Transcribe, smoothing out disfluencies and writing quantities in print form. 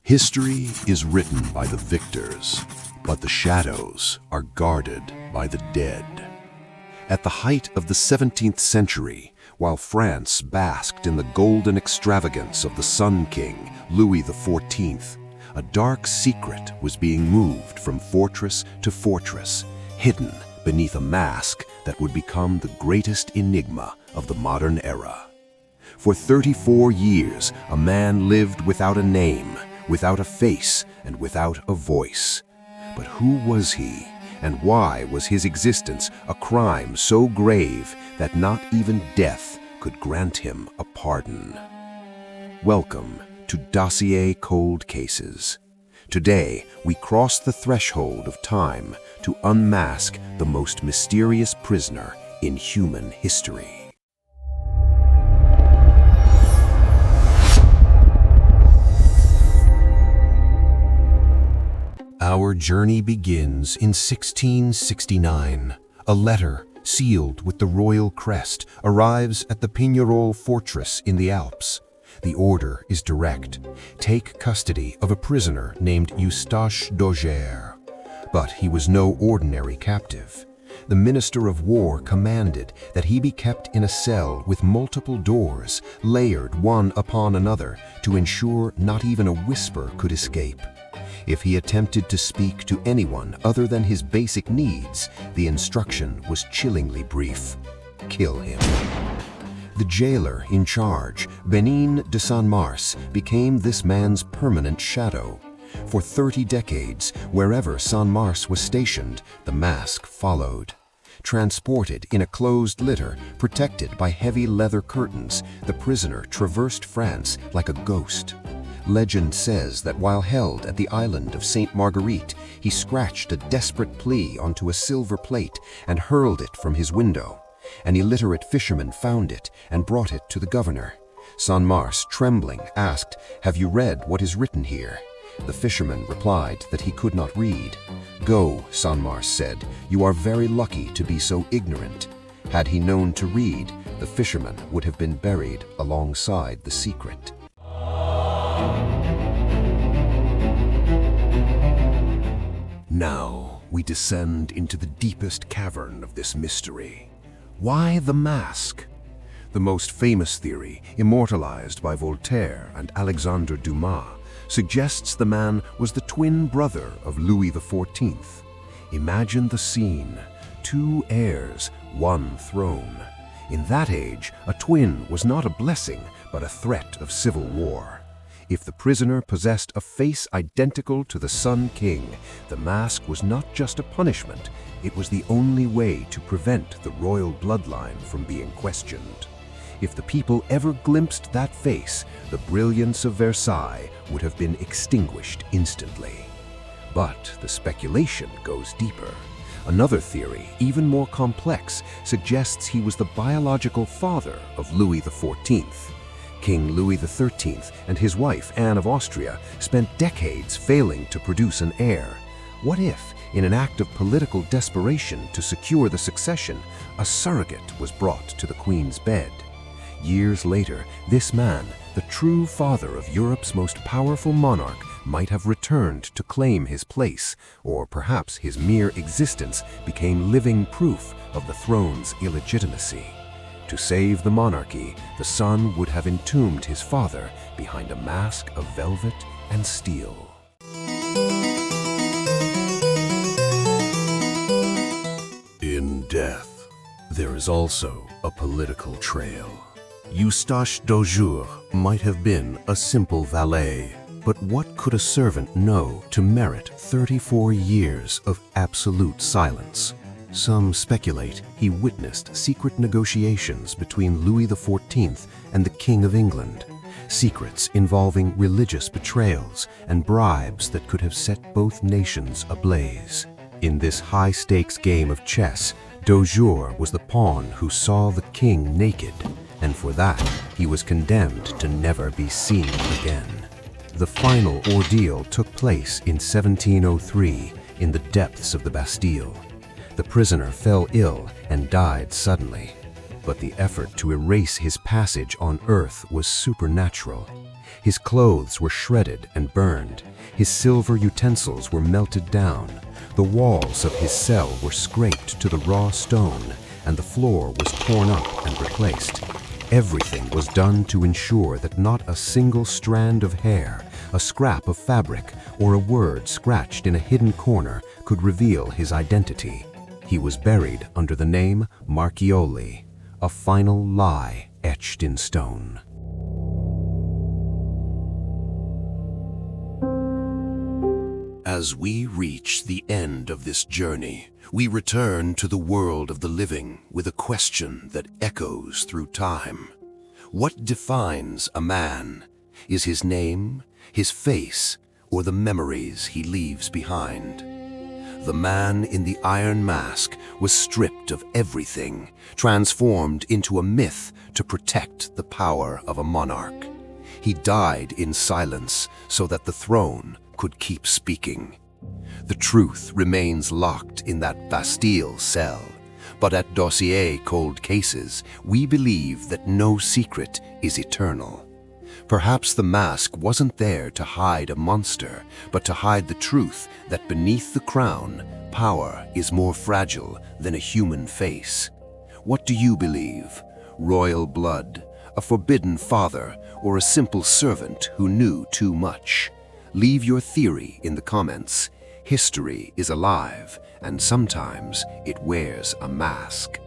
History is written by the victors, but the shadows are guarded by the dead. At the height of the 17th century, while France basked in the golden extravagance of the Sun King, Louis XIV, a dark secret was being moved from fortress to fortress, hidden beneath a mask that would become the greatest enigma of the modern era. For 34 years, a man lived without a name, without a face, and without a voice. But who was he, and why was his existence a crime so grave that not even death could grant him a pardon? Welcome to Dossier Cold Cases. Today, we cross the threshold of time to unmask the most mysterious prisoner in human history. Our journey begins in 1669. A letter, sealed with the royal crest, arrives at the Pignerol fortress in the Alps. The order is direct: take custody of a prisoner named Eustache d'Auger. But he was no ordinary captive. The Minister of War commanded that he be kept in a cell with multiple doors, layered one upon another, to ensure not even a whisper could escape. If he attempted to speak to anyone other than his basic needs, the instruction was chillingly brief: kill him. The jailer in charge, Benin de Saint-Mars, became this man's permanent shadow. For 30 decades, wherever Saint-Mars was stationed, the mask followed. Transported in a closed litter, protected by heavy leather curtains, the prisoner traversed France like a ghost. Legend says that while held at the island of Sainte Marguerite, he scratched a desperate plea onto a silver plate and hurled it from his window. An illiterate fisherman found it and brought it to the governor. Saint-Mars, trembling, asked, "Have you read what is written here?" The fisherman replied that he could not read. "Go," Saint-Mars said, "you are very lucky to be so ignorant." Had he known to read, the fisherman would have been buried alongside the secret. Now we descend into the deepest cavern of this mystery. Why the mask? The most famous theory, immortalized by Voltaire and Alexandre Dumas, suggests the man was the twin brother of Louis XIV. Imagine the scene: two heirs, one throne. In that age, a twin was not a blessing, but a threat of civil war. If the prisoner possessed a face identical to the Sun King, the mask was not just a punishment, it was the only way to prevent the royal bloodline from being questioned. If the people ever glimpsed that face, the brilliance of Versailles would have been extinguished instantly. But the speculation goes deeper. Another theory, even more complex, suggests he was the biological father of Louis XIV. King Louis XIII and his wife Anne of Austria spent decades failing to produce an heir. What if, in an act of political desperation to secure the succession, a surrogate was brought to the Queen's bed? Years later, this man, the true father of Europe's most powerful monarch, might have returned to claim his place, or perhaps his mere existence became living proof of the throne's illegitimacy. To save the monarchy, the son would have entombed his father behind a mask of velvet and steel. In death, there is also a political trail. Eustache d'Auger might have been a simple valet, but what could a servant know to merit 34 years of absolute silence? Some speculate he witnessed secret negotiations between Louis XIV and the King of England, secrets involving religious betrayals and bribes that could have set both nations ablaze. In this high-stakes game of chess, d'Auger was the pawn who saw the king naked, and for that, he was condemned to never be seen again. The final ordeal took place in 1703 in the depths of the Bastille. The prisoner fell ill and died suddenly, but the effort to erase his passage on earth was supernatural. His clothes were shredded and burned. His silver utensils were melted down. The walls of his cell were scraped to the raw stone, and the floor was torn up and replaced. Everything was done to ensure that not a single strand of hair, a scrap of fabric, or a word scratched in a hidden corner could reveal his identity. He was buried under the name Marchioli, a final lie etched in stone. As we reach the end of this journey, we return to the world of the living with a question that echoes through time. What defines a man? Is his name, his face, or the memories he leaves behind? The man in the iron mask was stripped of everything, transformed into a myth to protect the power of a monarch. He died in silence so that the throne could keep speaking. The truth remains locked in that Bastille cell, but at Dossier Cold Cases, we believe that no secret is eternal. Perhaps the mask wasn't there to hide a monster, but to hide the truth that beneath the crown, power is more fragile than a human face. What do you believe? Royal blood, a forbidden father, or a simple servant who knew too much? Leave your theory in the comments. History is alive, and sometimes it wears a mask.